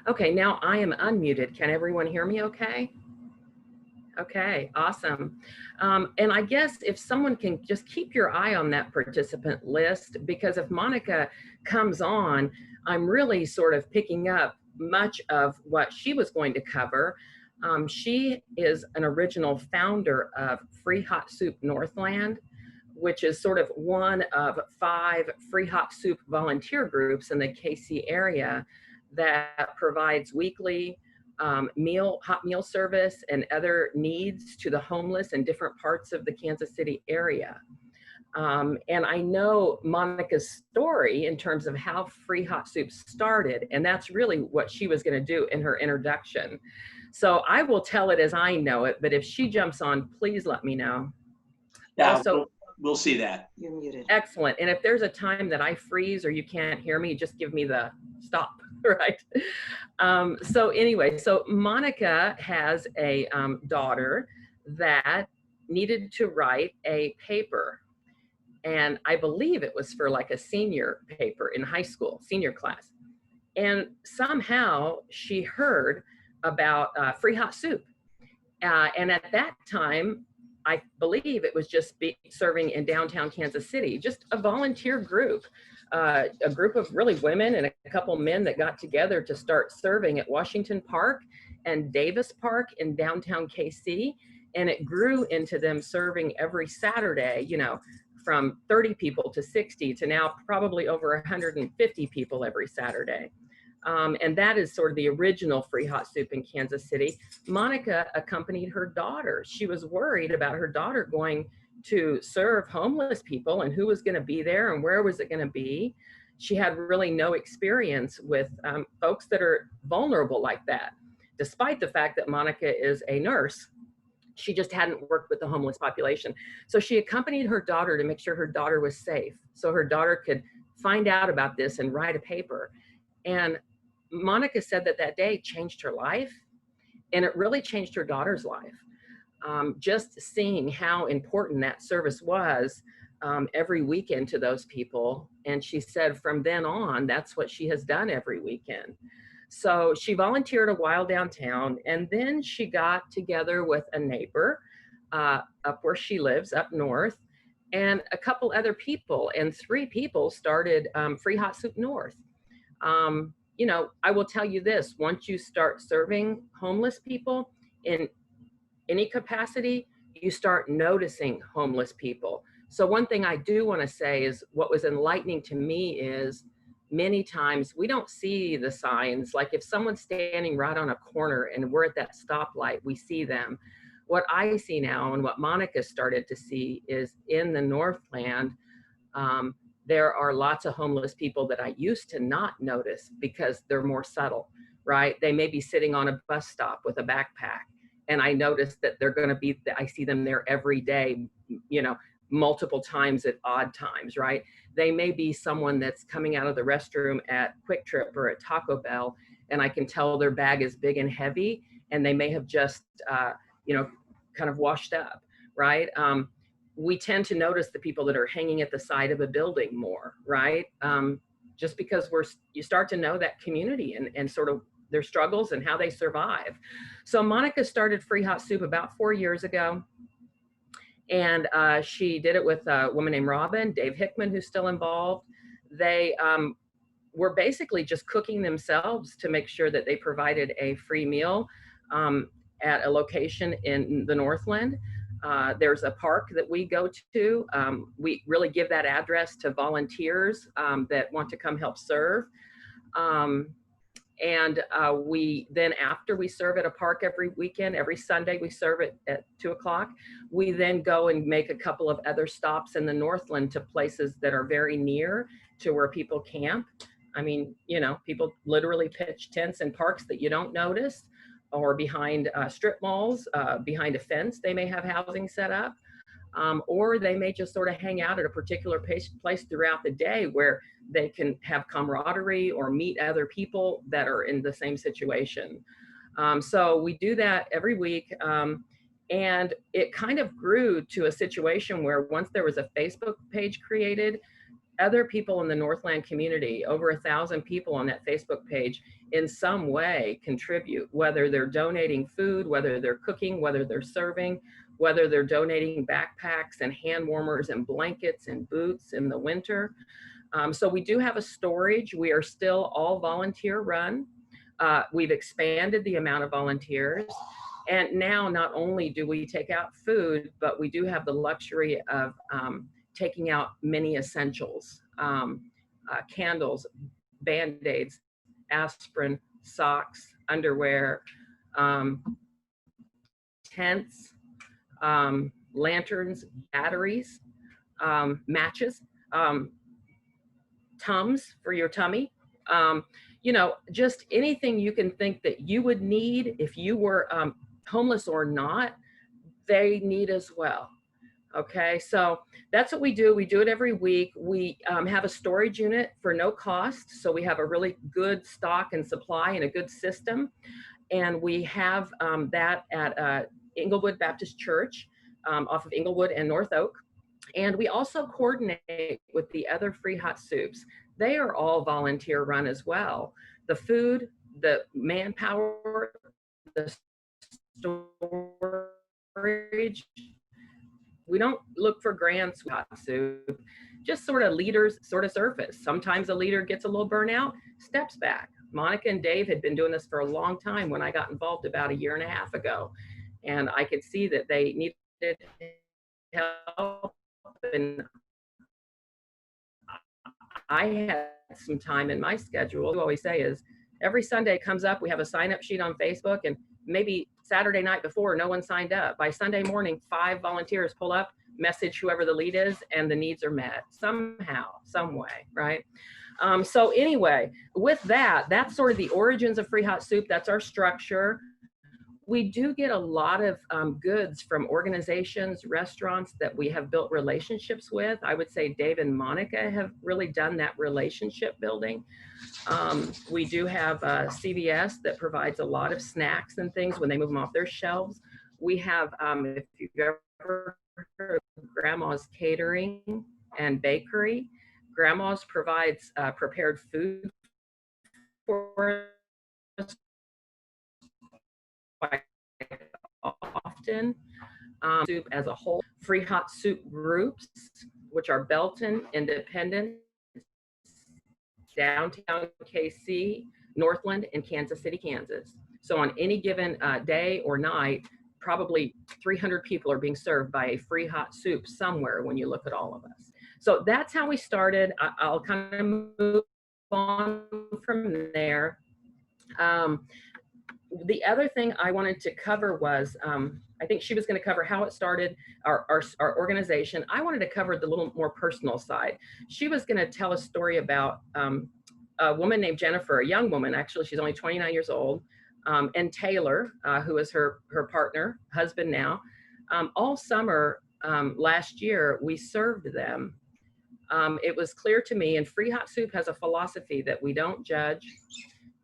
Okay, now I am unmuted. Can everyone hear me okay? Okay, awesome. And I guess if someone can just keep your eye on that participant list, because if Monica comes on, I'm really sort of picking up much of what she was going to cover. She is an original founder of Free Hot Soup Northland, which is sort of one of 5 free hot soup volunteer groups in the KC area that provides weekly hot meal service and other needs to the homeless in different parts of the Kansas City area. And I know Monica's story in terms of how Free Hot Soup started, and that's really what she was going to do in her introduction. So I will tell it as I know it, but if she jumps on, please let me know. Yeah, Also, we'll see that. You're muted. excellent. And if there's a time that I freeze or you can't hear me, just give me the stop, right? So anyway, so Monica has a daughter that needed to write a paper. And I believe it was for like a senior paper in high school, senior class. And somehow she heard about free hot soup. And at that time, I believe it was just serving in downtown Kansas City, just a volunteer group, a group of really women and a couple men that got together to start serving at Washington Park and Davis Park in downtown KC. And it grew into them serving every Saturday, you know, from 30 people to 60 to now probably over 150 people every Saturday. And that is sort of the original free hot soup in Kansas City. Monica accompanied her daughter. She was worried about her daughter going to serve homeless people and who was going to be there and where was it going to be. She had really no experience with folks that are vulnerable like that, despite the fact that Monica is a nurse. She just hadn't worked with the homeless population. So she accompanied her daughter to make sure her daughter was safe, so her daughter could find out about this and write a paper. And Monica said that that day changed her life, and it really changed her daughter's life. Just seeing how important that service was every weekend to those people. And she said from then on, that's what she has done every weekend. So she volunteered a while downtown, and then she got together with a neighbor up where she lives, up north, and a couple other people, and 3 people started Free Hot Soup North. You know, I will tell you this, once you start serving homeless people in any capacity, you start noticing homeless people. So one thing I do want to say is what was enlightening to me is many times we don't see the signs. Like if someone's standing right on a corner and we're at that stoplight, we see them. What I see now and what Monica started to see is in the Northland, there are lots of homeless people that I used to not notice because they're more subtle, right? They may be sitting on a bus stop with a backpack, and I notice that they're going to be, I see them there every day, you know, multiple times at odd times, right? They may be someone that's coming out of the restroom at Quick Trip or at Taco Bell, and I can tell their bag is big and heavy, and they may have just, you know, kind of washed up, right? We tend to notice the people that are hanging at the side of a building more, right? Just because you start to know that community and sort of their struggles and how they survive. So Monica started Free Hot Soup about 4 years ago. And she did it with a woman named Robin, Dave Hickman, who's still involved. They were basically just cooking themselves to make sure that they provided a free meal at a location in the Northland. There's a park that we go to. We really give that address to volunteers that want to come help serve. And we then, after we serve at a park every weekend, every Sunday we serve it at 2 o'clock, we then go and make a couple of other stops in the Northland to places that are very near to where people camp. I mean, you know, people literally pitch tents in parks that you don't notice, or behind strip malls, behind a fence, they may have housing set up. Or they may just sort of hang out at a particular place throughout the day where they can have camaraderie or meet other people that are in the same situation. So we do that every week. And it kind of grew to a situation where once there was a Facebook page created, other people in the Northland community, over 1,000 people on that Facebook page, in some way contribute, whether they're donating food, whether they're cooking, whether they're serving, whether they're donating backpacks and hand warmers and blankets and boots in the winter. So we do have a storage. We are still all volunteer run. We've expanded the amount of volunteers. And now not only do we take out food, but we do have the luxury of taking out many essentials, candles, Band-Aids, aspirin, socks, underwear, tents, lanterns, batteries, matches, Tums for your tummy. You know, just anything you can think that you would need if you were homeless or not, they need as well. Okay, so that's what we do. We do it every week. We have a storage unit for no cost. So we have a really good stock and supply and a good system. And we have that at Inglewood Baptist Church off of Inglewood and North Oak. And we also coordinate with the other free hot soups. They are all volunteer run as well. The food, the manpower, the storage. We don't look for grants with hot soup, just sort of leaders sort of surface. Sometimes a leader gets a little burnout, steps back. Monica and Dave had been doing this for a long time when I got involved about 1.5 years ago. And I could see that they needed help, and I had some time in my schedule. What I always say is every Sunday comes up, we have a sign up sheet on Facebook, and maybe Saturday night before, no one signed up. By Sunday morning, 5 volunteers pull up, message whoever the lead is, and the needs are met somehow, some way, right? So anyway, with that, that's sort of the origins of Free Hot Soup. That's our structure. We do get a lot of goods from organizations, restaurants that we have built relationships with. I would say Dave and Monica have really done that relationship building. We do have CVS that provides a lot of snacks and things when they move them off their shelves. We have, if you've ever heard of Grandma's Catering and Bakery, Grandma's provides prepared food for us quite often. Soup as a whole. Free hot soup groups, which are Belton, Independence, downtown KC, Northland, and Kansas City, Kansas. So on any given day or night, probably 300 people are being served by a free hot soup somewhere when you look at all of us. So that's how we started. I'll kind of move on from there. The other thing I wanted to cover was, I think she was going to cover how it started, our organization. I wanted to cover the little more personal side. She was going to tell a story about a woman named Jennifer, a young woman, actually, she's only 29 years old, and Taylor, who is her partner, husband now. All summer last year, we served them. It was clear to me, and Free Hot Soup has a philosophy that we don't judge.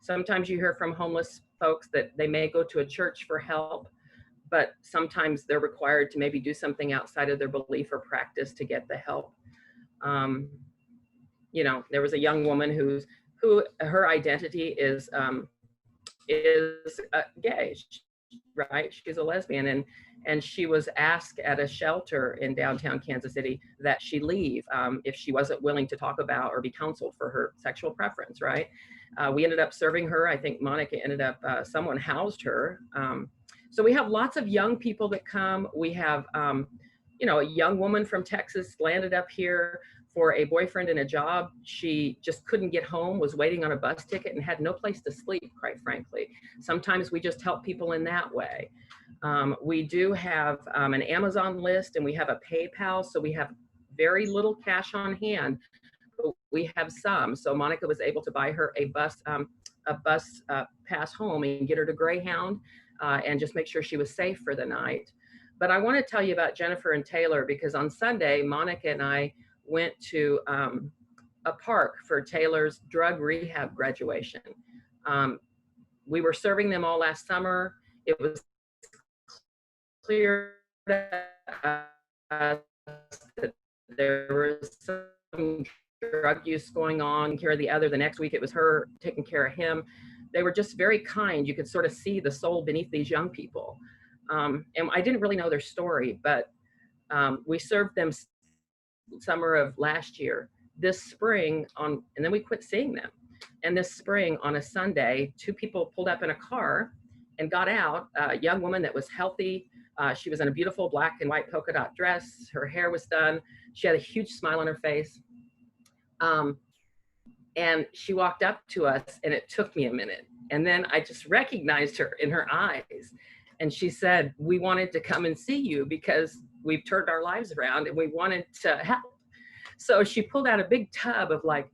Sometimes you hear from homeless folks that they may go to a church for help, but sometimes they're required to maybe do something outside of their belief or practice to get the help. You know, there was a young woman who her identity is gay, right? She's a lesbian, and she was asked at a shelter in downtown Kansas City that she leave if she wasn't willing to talk about or be counseled for her sexual preference, right? We ended up serving her. I think Monica ended up, someone housed her. So we have lots of young people that come. We have, you know, a young woman from Texas landed up here for a boyfriend and a job. She just couldn't get home, was waiting on a bus ticket, and had no place to sleep, quite frankly. Sometimes we just help people in that way. We do have an Amazon list, and we have a PayPal, so we have very little cash on hand, but we have some. So Monica was able to buy her a bus pass home and get her to Greyhound and just make sure she was safe for the night. But I want to tell you about Jennifer and Taylor, because on Sunday, Monica and I went to a park for Taylor's drug rehab graduation. We were serving them all last summer. It was clear to us that there was some drug use going on, care of the other. The next week it was her taking care of him. They were just very kind. You could sort of see the soul beneath these young people. And I didn't really know their story, but we served them summer of last year. This spring and then we quit seeing them. And this spring on a Sunday, 2 people pulled up in a car and got out. A young woman that was healthy. She was in a beautiful black and white polka dot dress. Her hair was done. She had a huge smile on her face. And she walked up to us, and it took me a minute. And then I just recognized her in her eyes. And she said, "We wanted to come and see you because we've turned our lives around and we wanted to help." So she pulled out a big tub of like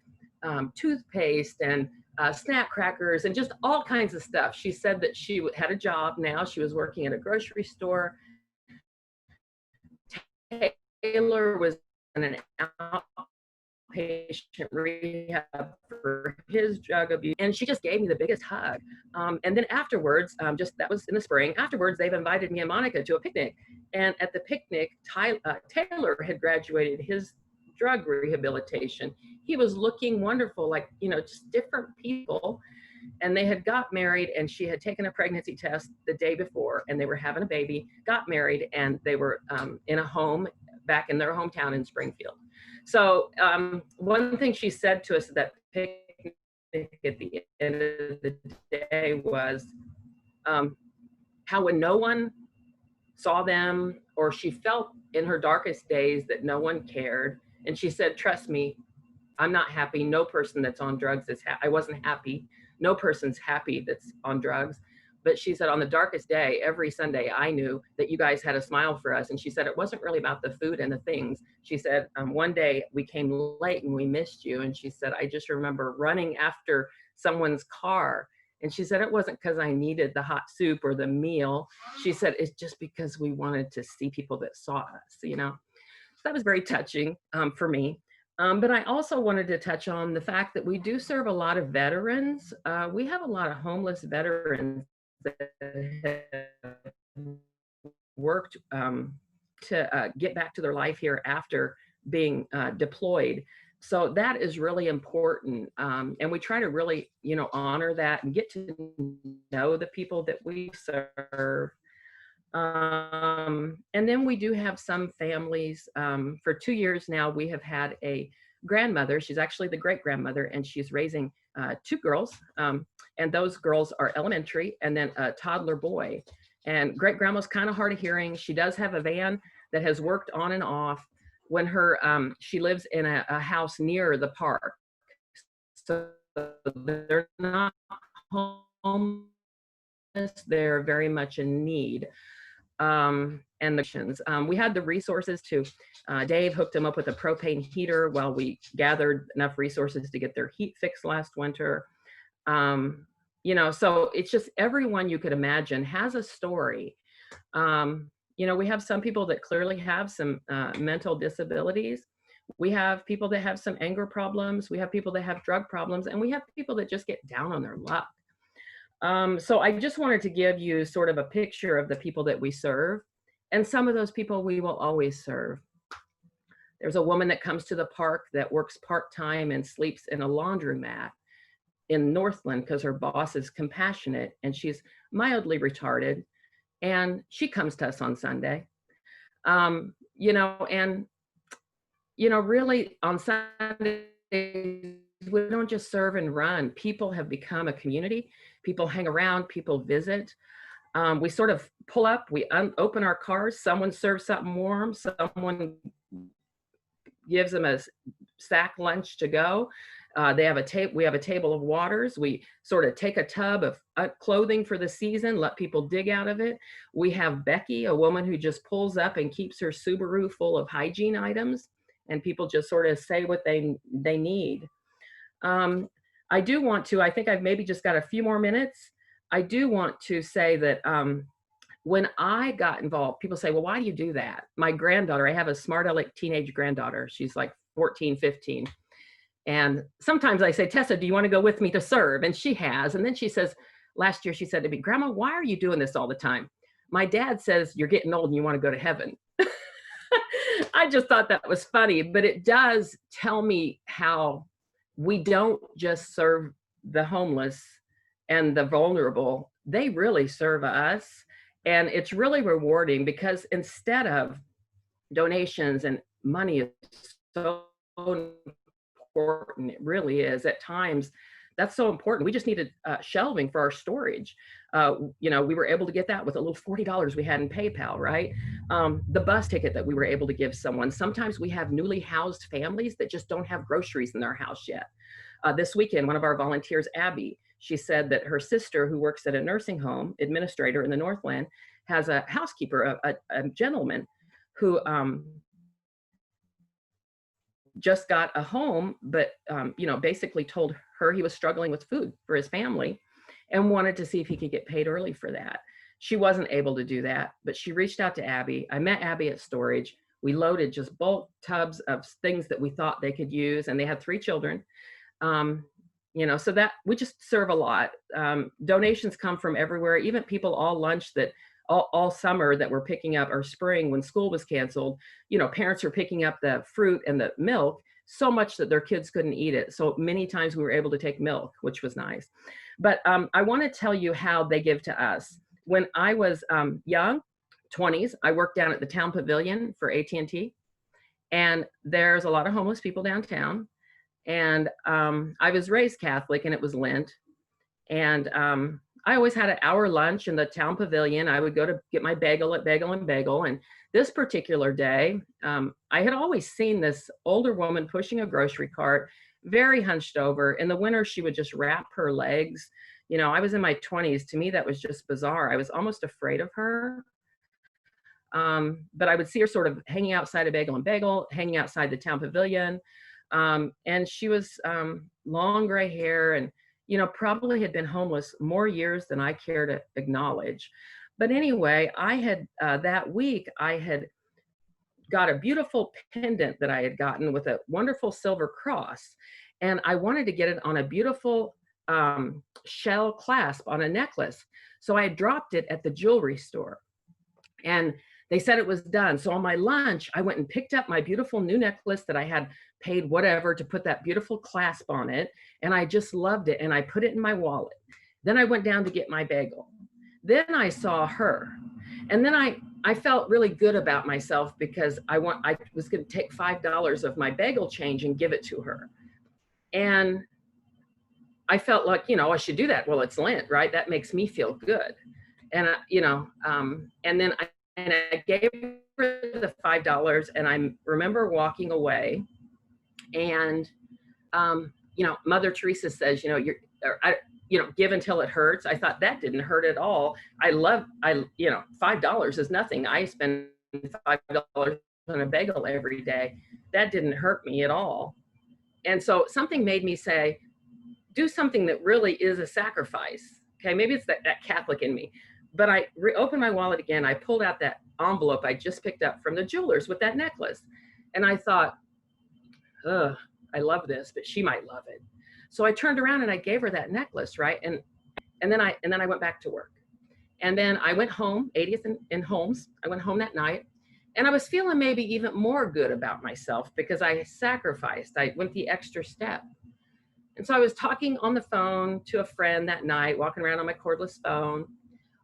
toothpaste and snap crackers and just all kinds of stuff. She said that she had a job now. She was working at a grocery store. Taylor was in an outpatient rehab for his drug abuse. And she just gave me the biggest hug. And then afterwards, that was in the spring, afterwards, they've invited me and Monica to a picnic. And at the picnic, Taylor had graduated his drug rehabilitation. He was looking wonderful, like, just different people. And they had got married, and she had taken a pregnancy test the day before, and they were having a baby, got married, and they were in a home back in their hometown in Springfield. So one thing she said to us at that picnic at the end of the day was how when no one saw them, or she felt in her darkest days that no one cared, and she said, "Trust me, I'm not happy. No person that's on drugs is I wasn't happy. No person's happy that's on drugs." But she said, on the darkest day, every Sunday, I knew that you guys had a smile for us. And she said, it wasn't really about the food and the things. She said, one day we came late and we missed you. And she said, I just remember running after someone's car. And she said, it wasn't because I needed the hot soup or the meal. She said, it's just because we wanted to see people that saw us, So that was very touching for me. But I also wanted to touch on the fact that we do serve a lot of veterans. We have a lot of homeless veterans that have worked to get back to their life here after being deployed. So that is really important. And we try to really, honor that and get to know the people that we serve. And then we do have some families. For 2 years now, we have had a grandmother. She's actually the great grandmother, and she's raising 2 girls. And those girls are elementary, and then a toddler boy. And great grandma's kind of hard of hearing. She does have a van that has worked on and off. When she lives in a house near the park, so they're not homeless. They're very much in need. And we had the resources to, Dave hooked them up with a propane heater while we gathered enough resources to get their heat fixed last winter. So it's just everyone you could imagine has a story. We have some people that clearly have some mental disabilities. We have people that have some anger problems. We have people that have drug problems, and we have people that just get down on their luck. So I just wanted to give you sort of a picture of the people that we serve, and some of those people we will always serve. There's a woman that comes to the park that works part-time and sleeps in a laundromat in Northland because her boss is compassionate and she's mildly retarded, and she comes to us on Sunday. Really on Sundays, we don't just serve and run. People have become a community. People hang around, people visit. We sort of pull up, we open our cars, someone serves something warm, someone gives them a sack lunch to go. We have a table of waters. We sort of take a tub of clothing for the season, let people dig out of it. We have Becky, a woman who just pulls up and keeps her Subaru full of hygiene items, and people just sort of say what they need. I do want to, I think I've maybe just got a few more minutes. I do want to say that when I got involved, people say, well, why do you do that? My granddaughter, I have a smart aleck teenage granddaughter. She's like 14, 15. And sometimes I say, Tessa, do you want to go with me to serve? And she has. And then she says, last year, she said to me, Grandma, why are you doing this all the time? My dad says, you're getting old and you want to go to heaven. I just thought that was funny, but it does tell me how we don't just serve the homeless and the vulnerable, they really serve us. And it's really rewarding because instead of donations, and money is so important, it really is at times. That's so important. We just needed shelving for our storage. We were able to get that with a little $40 we had in PayPal, right? The bus ticket that we were able to give someone. Sometimes we have newly housed families that just don't have groceries in their house yet. This weekend, one of our volunteers, Abby, she said that her sister, who works at a nursing home administrator in the Northland, has a housekeeper, a gentleman who just got a home, but basically told her he was struggling with food for his family and wanted to see if he could get paid early for that. She wasn't able to do that, but she reached out to Abby. I met Abby at storage. We loaded just bulk tubs of things that we thought they could use, and they had 3 children. So that we just serve a lot. Donations come from everywhere, even people all lunch that all summer that we're picking up, or spring when school was canceled. Parents are picking up the fruit and the milk so much that their kids couldn't eat it. So many times we were able to take milk, which was nice. But I want to tell you how they give to us. When I was young, 20s, I worked down at the town pavilion for AT&T, and there's a lot of homeless people downtown. And I was raised Catholic, and it was Lent. And I always had an hour lunch in the town pavilion. I would go to get my bagel at Bagel and Bagel. And this particular day, I had always seen this older woman pushing a grocery cart, very hunched over. In the winter, she would just wrap her legs. I was in my 20s. To me, that was just bizarre. I was almost afraid of her. But I would see her sort of hanging outside of Bagel and Bagel, hanging outside the town pavilion. And she was long gray hair and, probably had been homeless more years than I care to acknowledge. But anyway, I had, that week, I had got a beautiful pendant that I had gotten with a wonderful silver cross. And I wanted to get it on a beautiful shell clasp on a necklace. So I dropped it at the jewelry store. And they said it was done. So on my lunch, I went and picked up my beautiful new necklace that I had paid whatever to put that beautiful clasp on it. And I just loved it. And I put it in my wallet. Then I went down to get my bagel. Then I saw her. And then I felt really good about myself because I was going to take $5 of my bagel change and give it to her. And I felt like, I should do that. Well, it's Lent, right? That makes me feel good. And, and then I gave her the $5, and I remember walking away, and, Mother Teresa says, give until it hurts. I thought that didn't hurt at all. $5 is nothing. I spend $5 on a bagel every day. That didn't hurt me at all. And so something made me say, do something that really is a sacrifice. Okay, maybe it's that Catholic in me. But I opened my wallet again. I pulled out that envelope I just picked up from the jeweler's with that necklace. And I thought, I love this, but she might love it. So I turned around and I gave her that necklace, right? And then I went back to work. And then I went home, 80th in Holmes. I went home that night. And I was feeling maybe even more good about myself because I sacrificed. I went the extra step. And so I was talking on the phone to a friend that night, walking around on my cordless phone.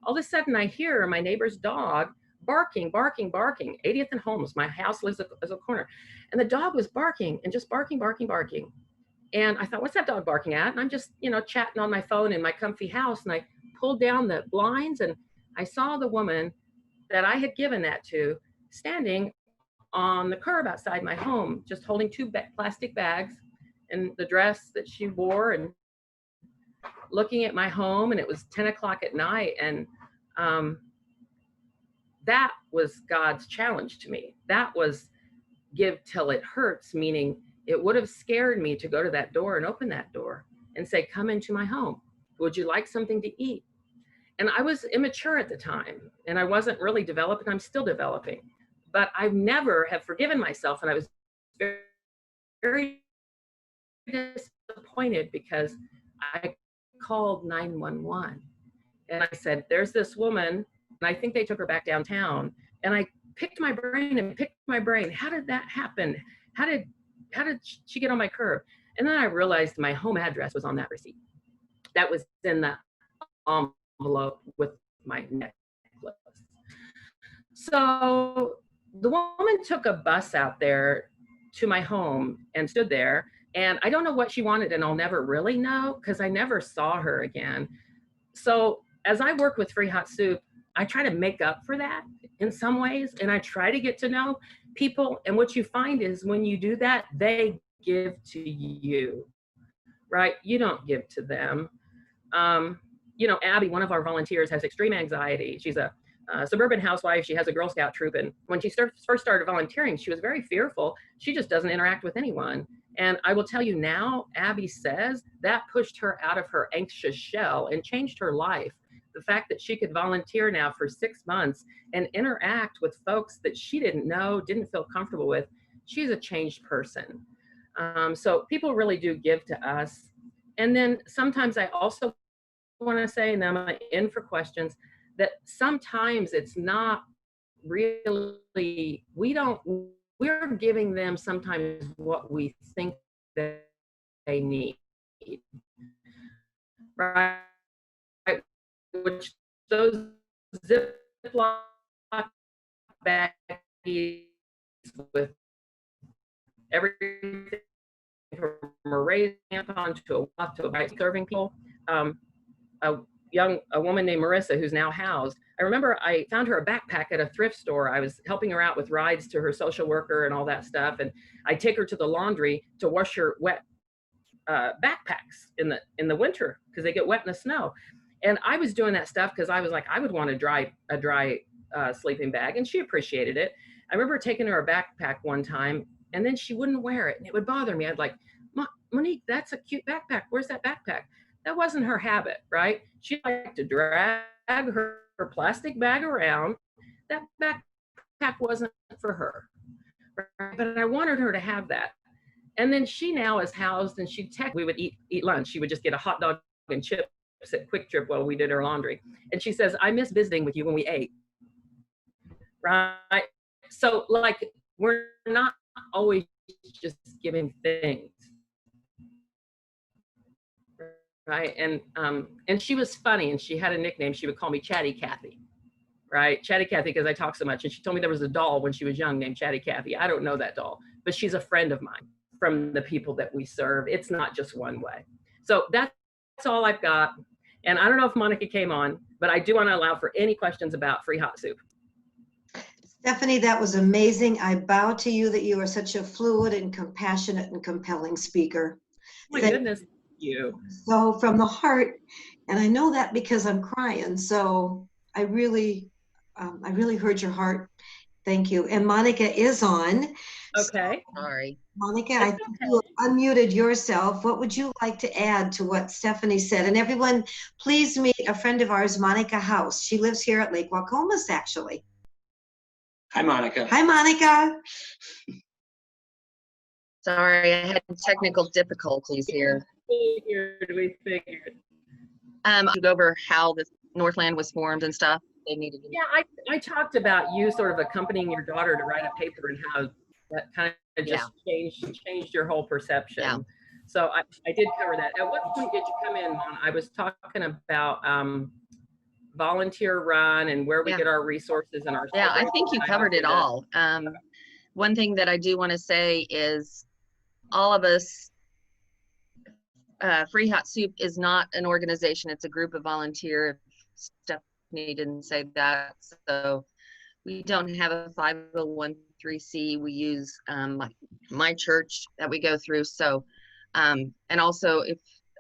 All of a sudden, I hear my neighbor's dog barking, 80th and Holmes. My house lives as a corner. And the dog was barking and just barking. And I thought, what's that dog barking at? And I'm just, chatting on my phone in my comfy house. And I pulled down the blinds and I saw the woman that I had given that to standing on the curb outside my home, just holding 2 plastic bags and the dress that she wore, and looking at my home. And it was 10 o'clock at night. And that was God's challenge to me. That was give till it hurts, meaning it would have scared me to go to that door and open that door and say, come into my home. Would you like something to eat? And I was immature at the time, and I wasn't really developing. I'm still developing, but I never have forgiven myself. And I was very, very disappointed because I called 911 and I said, there's this woman, and I think they took her back downtown. And I picked my brain and picked my brain. How did that happen? How did she get on my curve? And then I realized my home address was on that receipt. That was in the envelope with my necklace. So the woman took a bus out there to my home and stood there. And I don't know what she wanted, and I'll never really know because I never saw her again. So as I work with Free Hot Soup, I try to make up for that in some ways, and I try to get to know people. And what you find is when you do that, they give to you, right? You don't give to them. You know, Abby, one of our volunteers, has extreme anxiety. She's a suburban housewife. She has a Girl Scout troop. And when she first started volunteering, she was very fearful. She just doesn't interact with anyone. And I will tell you now, Abby says that pushed her out of her anxious shell and changed her life. The fact that she could volunteer now for 6 months and interact with folks that she didn't know, didn't feel comfortable with, she's a changed person. So people really do give to us. And then sometimes I also want to say, and I'm in for questions, that sometimes it's not really, we're giving them sometimes what we think that they need, right? Which those Ziploc baggies with everything from a raised tampon to a bite serving people. A woman named Marissa, who's now housed. I remember I found her a backpack at a thrift store. I was helping her out with rides to her social worker and all that stuff. And I take her to the laundry to wash her wet backpacks in the winter because they get wet in the snow. And I was doing that stuff because I was like, I would want a dry sleeping bag, and she appreciated it. I remember taking her a backpack one time, and then she wouldn't wear it, and it would bother me. I'd like, Monique, that's a cute backpack. Where's that backpack? That wasn't her habit, right? She liked to drag her plastic bag around. That backpack wasn't for her, right? But I wanted her to have that. And then she now is housed, and we would eat lunch. She would just get a hot dog and chips at Quick Trip while we did her laundry. And she says, I miss visiting with you when we ate, right? So like, we're not always just giving things, right? And she was funny, and she had a nickname. She would call me Chatty Cathy, right? Chatty Cathy, because I talk so much. And she told me there was a doll when she was young named Chatty Cathy. I don't know that doll, but she's a friend of mine from the people that we serve. It's not just one way. So that's all I've got. And I don't know if Monica came on, but I do want to allow for any questions about Free Hot Soup. Stephanie, that was amazing. I bow to you that you are such a fluid and compassionate and compelling speaker. Oh my goodness, thank you. So from the heart, and I know that because I'm crying. So I really heard your heart. Thank you. And Monica is on. Okay. So, sorry. Monica, I think you unmuted yourself. What would you like to add to what Stephanie said? And everyone, please meet a friend of ours, Monica House. She lives here at Lake Waukomis, actually. Hi, Monica. Hi, Monica. Sorry, I had technical difficulties here. We figured. To go over how the Northland was formed and stuff. They needed. Yeah, I talked about you sort of accompanying your daughter to write a paper and how that kind of just changed your whole perception. Yeah. So I did cover that. At what point did you come in, Mon? I was talking about volunteer run and where we get our resources and our. Yeah, I think you covered it all. One thing that I do want to say is all of us, Free Hot Soup is not an organization. It's a group of volunteers. Stephanie didn't say that. So we don't have a 501(c)(3). We use my church that we go through. So, and also,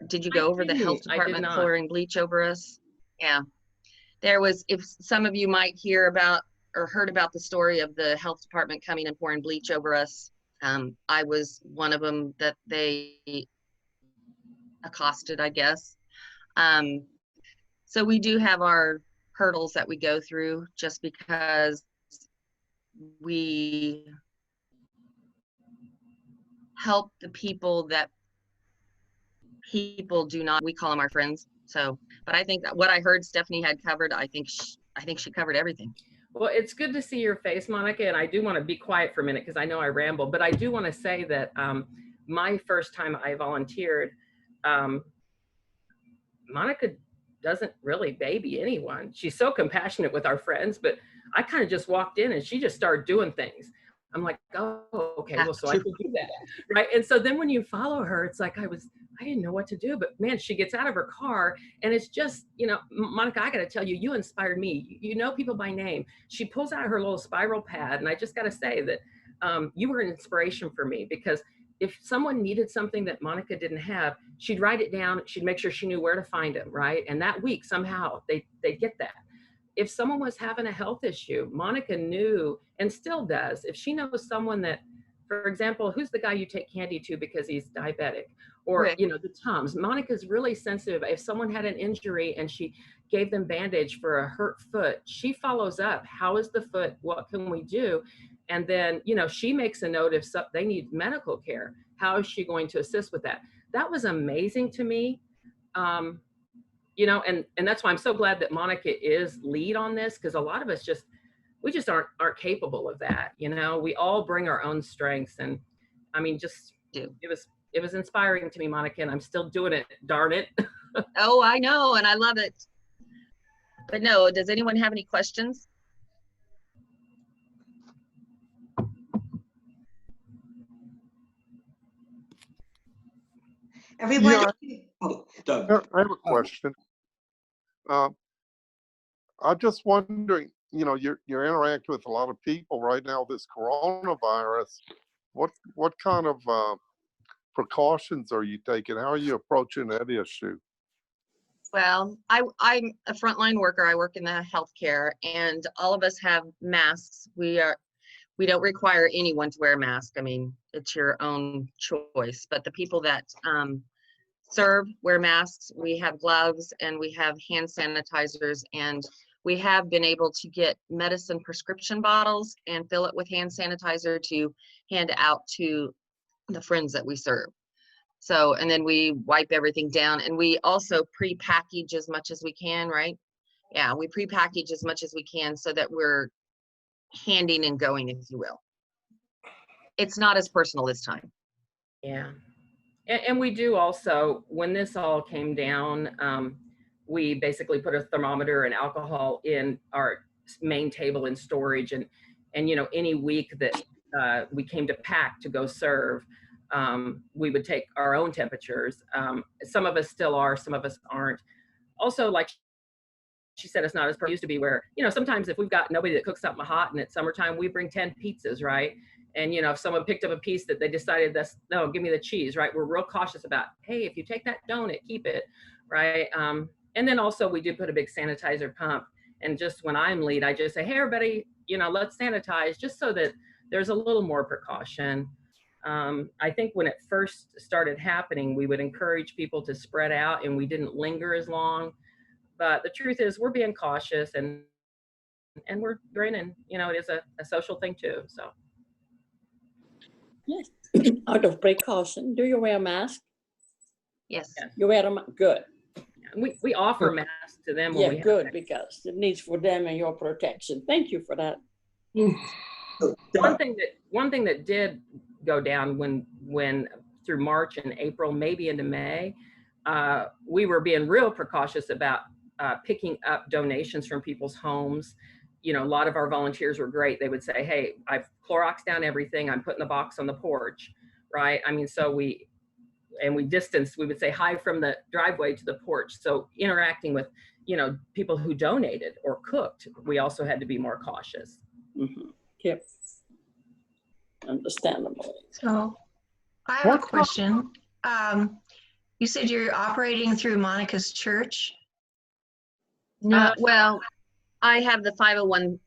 did you go over the health department pouring bleach over us? Yeah. There was, if some of you might hear about or heard about the story of the health department coming and pouring bleach over us. I was one of them that they accosted, I guess. So we do have our hurdles that we go through just because we help the people that people do not, we call them our friends. So, but I think that what I heard Stephanie had covered, I think she covered everything. Well, it's good to see your face, Monica, and I do want to be quiet for a minute because I know I ramble, but I do want to say that my first time I volunteered, um, Monica doesn't really baby anyone. She's so compassionate with our friends, but I kind of just walked in and she just started doing things. I'm like, oh, okay, well, so I can do that, right? And so then when you follow her, it's like I didn't know what to do, but man, she gets out of her car and it's just, you know, Monica, I got to tell you, you inspired me. You know people by name. She pulls out her little spiral pad, and I just got to say that you were an inspiration for me, because if someone needed something that Monica didn't have, she'd write it down. She'd make sure she knew where to find them, right? And that week, somehow, they'd get that. If someone was having a health issue, Monica knew, and still does, if she knows someone that, for example, who's the guy you take candy to because he's diabetic, or Rick. you know, the Tums. Monica's really sensitive. If someone had an injury and she gave them bandage for a hurt foot, she follows up. How is the foot? What can we do? And then, you know, she makes a note if they need medical care. How is she going to assist with that? That was amazing to me. You know, and that's why I'm so glad that Monica is lead on this, because a lot of us we just aren't capable of that. You know, we all bring our own strengths, and I mean, just it was inspiring to me, Monica, and I'm still doing it. Darn it. Oh, I know, and I love it. But no, does anyone have any questions? Everyone, Yeah. oh, Doug. I have a question. I'm just wondering, you know, you're interacting with a lot of people right now, this coronavirus. What kind of precautions are you taking? How are you approaching that issue? Well, I'm a frontline worker. I work in the healthcare, and all of us have masks. We don't require anyone to wear a mask. I mean, it's your own choice. But the people that serve wear masks. We have gloves and we have hand sanitizers, and we have been able to get medicine prescription bottles and fill it with hand sanitizer to hand out to the friends that we serve. So, and then we wipe everything down, and we also pre-package as much as we can, right? Yeah, we pre-package as much as we can so that we're handing and going, if you will. It's not as personal this time. Yeah. And we do also, when this all came down, we basically put a thermometer and alcohol in our main table in storage. And you know, any week that we came to pack to go serve, we would take our own temperatures. Some of us still are, some of us aren't. Also, like she said, it's not as per used to be, where, you know, sometimes if we've got nobody that cooks something hot and it's summertime, we bring 10 pizzas, right? And, you know, if someone picked up a piece that they decided no, give me the cheese, right? We're real cautious about, hey, if you take that donut, keep it, right? And then also we do put a big sanitizer pump. And just when I'm lead, I just say, hey, everybody, you know, let's sanitize, just so that there's a little more precaution. I think when it first started happening, we would encourage people to spread out and we didn't linger as long. But the truth is we're being cautious, and we're grinning, you know, it is a social thing too, so. Yes, out of precaution. Do you wear a mask? Yes. Yeah. You wear them, good. We offer masks to them when Yeah, we have good, them. because it needs for them and your protection. Thank you for that. One thing that did go down when through March and April, maybe into May, we were being real precautious about picking up donations from people's homes. You know, a lot of our volunteers were great. They would say, hey, I've Cloroxed down everything. I'm putting the box on the porch, right? I mean, so we distanced, we would say hi from the driveway to the porch. So interacting with, you know, people who donated or cooked, we also had to be more cautious. Mm-hmm. Yep. Understandable. So I have a question. You said you're operating through Monica's church? No, well, I have the 501,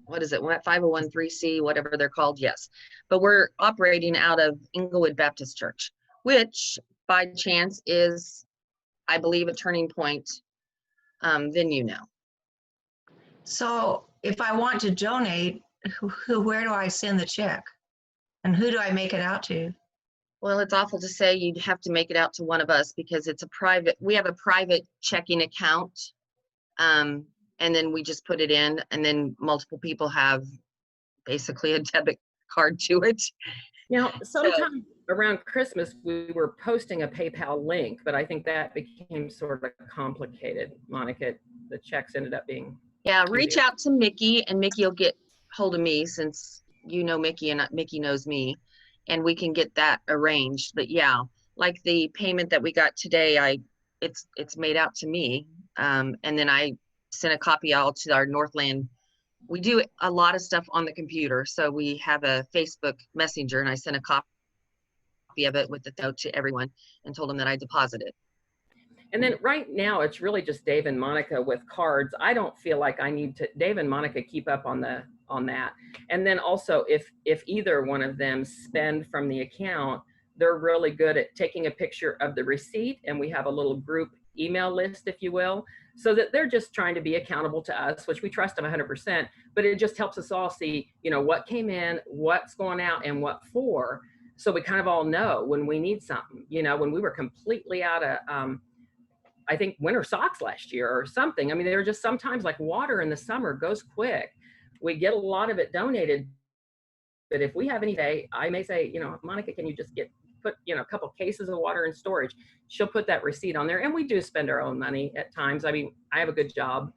what is it? 501(c), whatever they're called, yes. But we're operating out of Inglewood Baptist Church, which by chance is, I believe, a Turning Point venue now. So if I want to donate, where do I send the check? And who do I make it out to? Well, it's awful to say you'd have to make it out to one of us, because it's a private, we have a private checking account. And and then we just put it in, and then multiple people have basically a debit card to it. Now, sometime around Christmas, we were posting a PayPal link, but I think that became sort of complicated, Monica. The checks ended up being. Yeah, reach out to Mickey, and Mickey will get hold of me, since you know Mickey and Mickey knows me, and we can get that arranged. But yeah, like the payment that we got today, it's made out to me, and then I sent a copy out to our Northland. We do a lot of stuff on the computer, so we have a Facebook Messenger, and I sent a copy of it with the note to everyone and told them that I deposited. And then right now, it's really just Dave and Monica with cards. I don't feel like I need to, Dave and Monica keep up on that. And then also, if either one of them spend from the account, they're really good at taking a picture of the receipt, and we have a little group email list, if you will, so that they're just trying to be accountable to us, which we trust them 100%, but it just helps us all see, what came in, what's going out, and what for. So we kind of all know when we need something. When we were completely out of, I think, winter socks last year or something. I mean, they're just sometimes like water in the summer goes quick. We get a lot of it donated, but if we have any day, I may say, Monica, can you just put a couple cases of water in storage? She'll put that receipt on there, and we do spend our own money at times. I mean, I have a good job,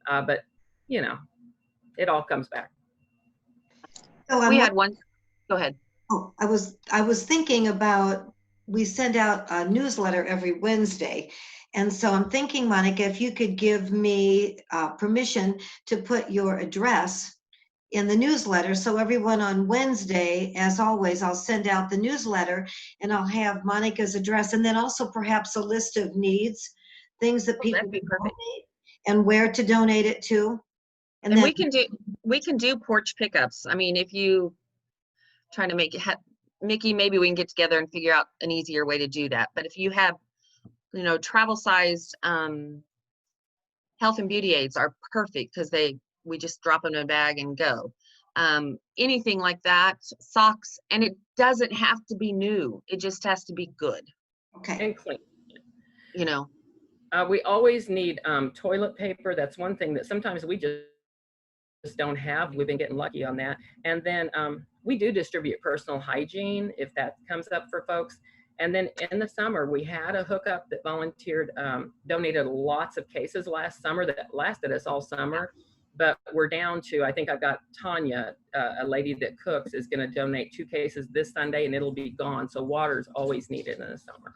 but it all comes back. So We had one. Go ahead. Oh, I was thinking about, we send out a newsletter every Wednesday. And so I'm thinking, Monica, if you could give me permission to put your address in the newsletter. So everyone on Wednesday, as always, I'll send out the newsletter, and I'll have Monica's address, and then also perhaps a list of needs, things that people That'd be can perfect. donate, and where to donate it to. And then we can do porch pickups. I mean, if you trying to make it, Mickey, maybe we can get together and figure out an easier way to do that. But if you have, travel sized health and beauty aids are perfect, because we just drop them in a bag and go. Anything like that, socks, and it doesn't have to be new. It just has to be good. Okay. And clean. We We always need toilet paper. That's one thing that sometimes we just don't have. We've been getting lucky on that. And then we do distribute personal hygiene if that comes up for folks. And then in the summer, we had a hookup that volunteered, donated lots of cases last summer that lasted us all summer. But we're down to, I think I've got Tanya, a lady that cooks, is going to donate 2 cases this Sunday, and it'll be gone. So water's always needed in the summer.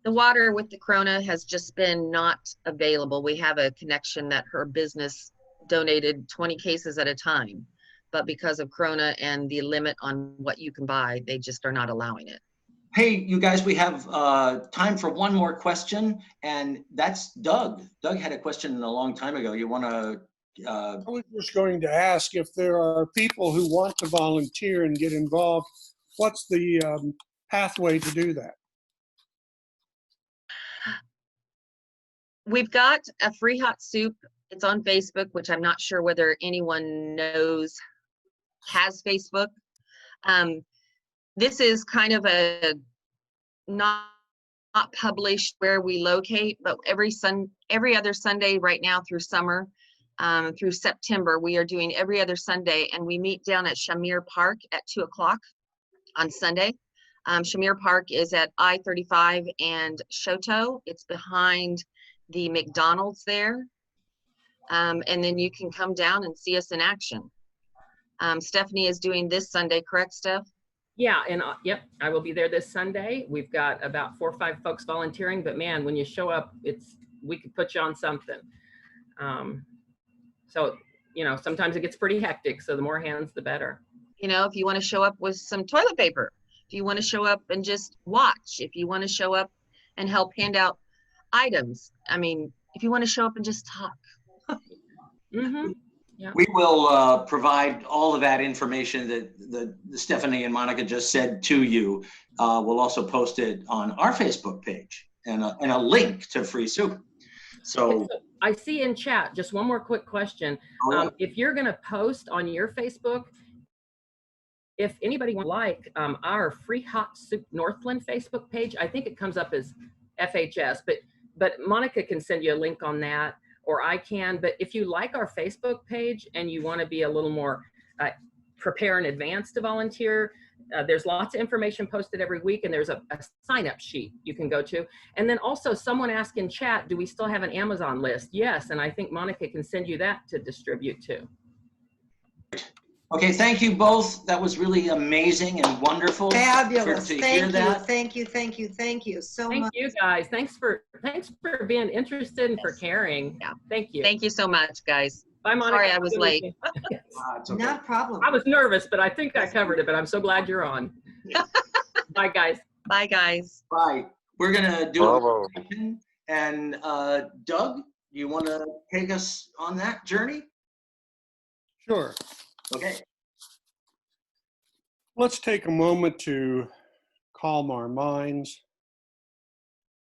The water with the Corona has just been not available. We have a connection that her business donated 20 cases at a time, but because of Corona and the limit on what you can buy, they just are not allowing it. Hey, you guys, we have time for one more question, and that's Doug. Doug had a question a long time ago. You want to? I was just going to ask if there are people who want to volunteer and get involved. What's the pathway to do that? We've got a free hot soup. It's on Facebook, which I'm not sure whether anyone knows has Facebook. This is kind of a not published where we locate, but every other Sunday right now through summer, through September, we are doing every other Sunday, and we meet down at Shamir Park at 2:00 on Sunday. Shamir Park is at I-35 and Shoto. It's behind the McDonald's there. And then you can come down and see us in action. Stephanie is doing this Sunday, correct, Steph? Yeah, and yep, I will be there this Sunday. We've got about 4 or 5 folks volunteering, but man, when you show up, we could put you on something. So, sometimes it gets pretty hectic, so the more hands, the better. If you want to show up with some toilet paper, if you want to show up and just watch, if you want to show up and help hand out items, I mean, if you want to show up and just talk. Mm-hmm. Yeah. We will provide all of that information that Stephanie and Monica just said to you. We'll also post it on our Facebook page and a link to free soup. So I see in chat, just one more quick question. If you're going to post on your Facebook, if anybody would like our Free Hot Soup Northland Facebook page, I think it comes up as FHS, but Monica can send you a link on that. or I can. But if you like our Facebook page and you want to be a little more prepare in advance to volunteer, there's lots of information posted every week, and there's a sign-up sheet you can go to. And then also someone asked in chat, do we still have an Amazon list? Yes, and I think Monica can send you that to distribute too. Okay, thank you both. That was really amazing and wonderful. Fabulous. To hear Thank you. that. Thank you. Thank you. Thank you so Thank much. you guys. Thanks for being interested and for Yes. caring. Yeah. Thank you. Thank you so much, guys. Bye, Monica. Sorry I Have a was good late. weekend. It's okay. Not a problem. I was nervous, but I think I covered it, but I'm so glad you're on. Bye, guys. Bye, guys. Bye. We're gonna do Bravo. it. And Doug, you want to take us on that journey? Sure. Okay. Let's take a moment to calm our minds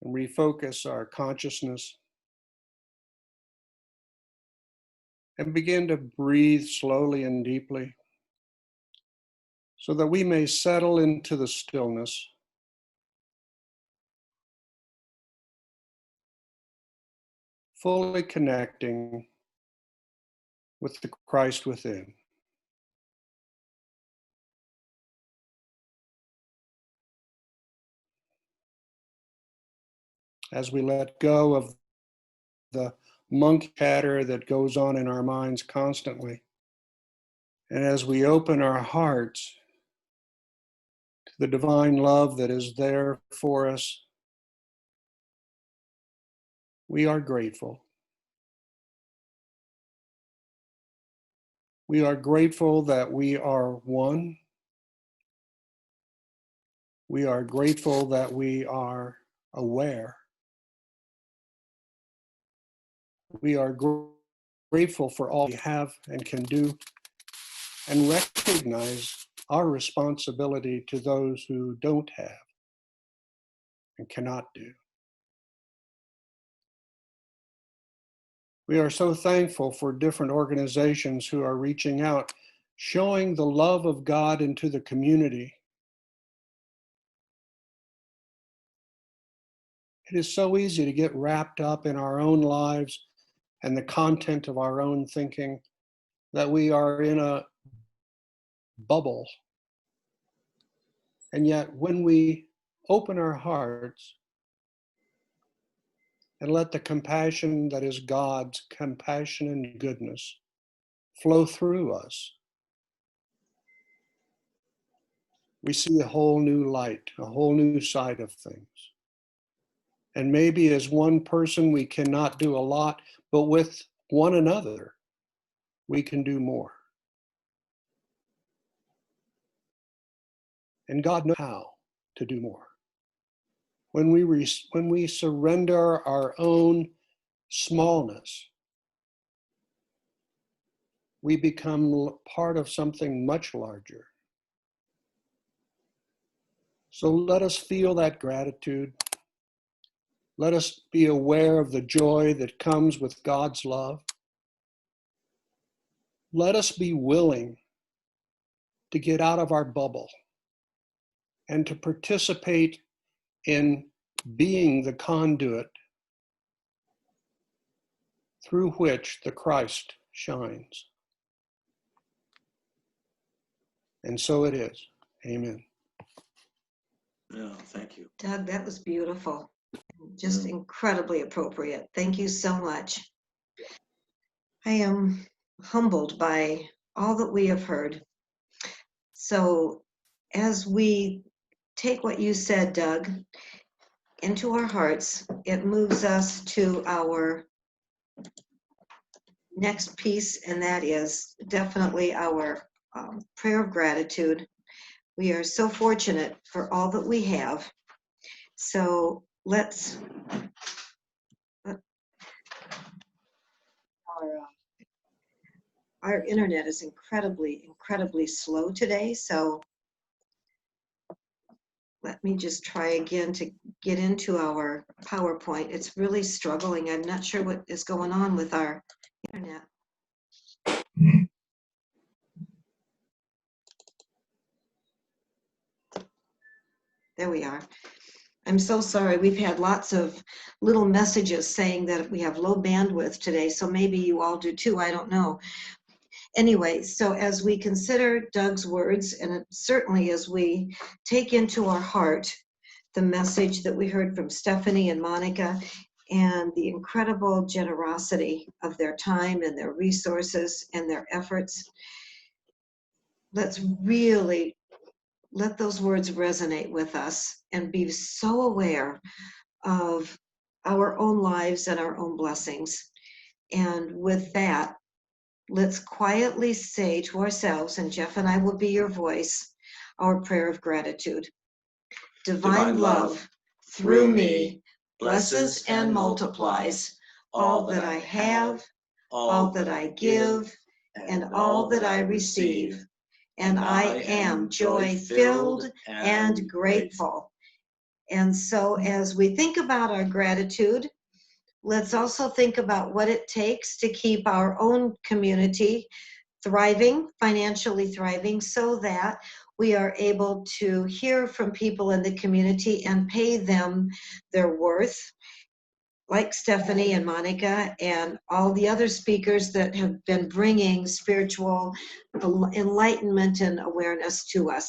and refocus our consciousness and begin to breathe slowly and deeply so that we may settle into the stillness. Fully connecting with the Christ within. As we let go of the monkey chatter that goes on in our minds constantly, and as we open our hearts to the divine love that is there for us, we are grateful. We are grateful that we are one. We are grateful that we are aware. We are grateful for all we have and can do, and recognize our responsibility to those who don't have and cannot do. We are so thankful for different organizations who are reaching out, showing the love of God into the community. It is so easy to get wrapped up in our own lives and the content of our own thinking that we are in a bubble. And yet, when we open our hearts and let the compassion that is God's compassion and goodness flow through us, we see a whole new light, a whole new side of things. And maybe as one person, we cannot do a lot, but with one another, we can do more. And God knows how to do more. When we surrender our own smallness, we become part of something much larger. So let us feel that gratitude. Let us be aware of the joy that comes with God's love. Let us be willing to get out of our bubble and to participate in being the conduit through which the Christ shines. And so it is. Amen. Yeah, thank you. Doug, that was beautiful. Just incredibly appropriate. Thank you so much. I am humbled by all that we have heard. So as we take what you said, Doug, into our hearts, it moves us to our next piece, and that is definitely our prayer of gratitude. We are so fortunate for all that we have. So let's, our internet is incredibly slow today. So let me just try again to get into our PowerPoint. It's really struggling. I'm not sure what is going on with our internet. There we are. I'm so sorry. We've had lots of little messages saying that we have low bandwidth today, so maybe you all do too, I don't know. Anyway, so as we consider Doug's words, and certainly as we take into our heart the message that we heard from Stephanie and Monica and the incredible generosity of their time and their resources and their efforts, let's really let those words resonate with us and be so aware of our own lives and our own blessings. And with that, let's quietly say to ourselves, and Jeff and I will be your voice, our prayer of gratitude. Divine love through me blesses and multiplies all that I have, all that I give, and all that I receive. And I am joy-filled and grateful. And so as we think about our gratitude, let's also think about what it takes to keep our own community thriving, financially thriving, so that we are able to hear from people in the community and pay them their worth, like Stephanie and Monica and all the other speakers that have been bringing spiritual enlightenment and awareness to us.